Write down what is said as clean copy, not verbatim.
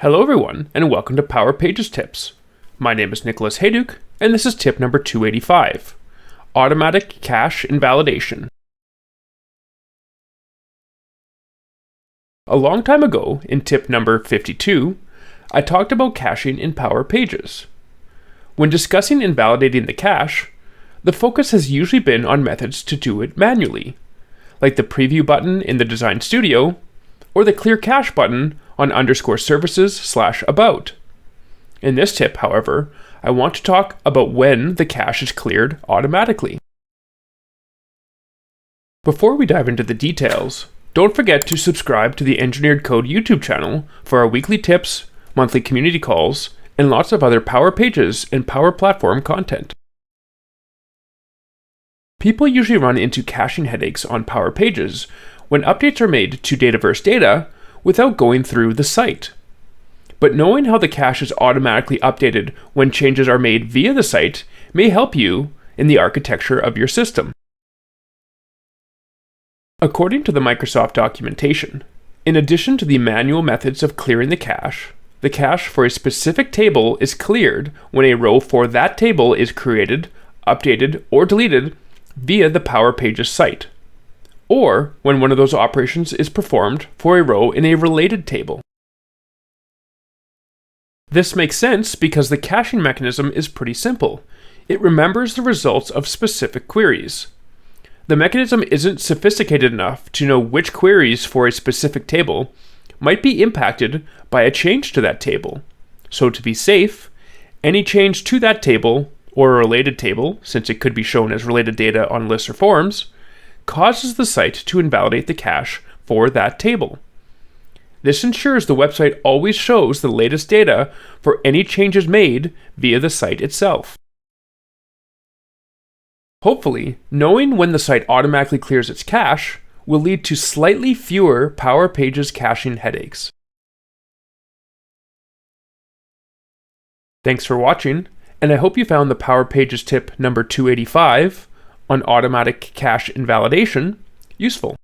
Hello everyone, and welcome to Power Pages Tips. My name is Nicholas Hayduk, and this is tip number 285, Automatic Cache Invalidation. A long time ago, in tip number 52, I talked about caching in Power Pages. When discussing invalidating the cache, the focus has usually been on methods to do it manually, like the preview button in the Design Studio, or the clear cache button on _services/about. In this tip, however, I want to talk about when the cache is cleared automatically. Before we dive into the details, don't forget to subscribe to the Engineered Code YouTube channel for our weekly tips, monthly community calls, and lots of other Power Pages and Power Platform content. People usually run into caching headaches on Power Pages when updates are made to Dataverse data without going through the site. But knowing how the cache is automatically updated when changes are made via the site may help you in the architecture of your system. According to the Microsoft documentation, in addition to the manual methods of clearing the cache for a specific table is cleared when a row for that table is created, updated, or deleted via the Power Pages site, or when one of those operations is performed for a row in a related table. This makes sense because the caching mechanism is pretty simple. It remembers the results of specific queries. The mechanism isn't sophisticated enough to know which queries for a specific table might be impacted by a change to that table. So to be safe, any change to that table, or a related table, since it could be shown as related data on lists or forms, causes the site to invalidate the cache for that table. This ensures the website always shows the latest data for any changes made via the site itself. Hopefully, knowing when the site automatically clears its cache will lead to slightly fewer Power Pages caching headaches. Thanks for watching, and I hope you found the Power Pages tip number 285 on automatic cache invalidation useful.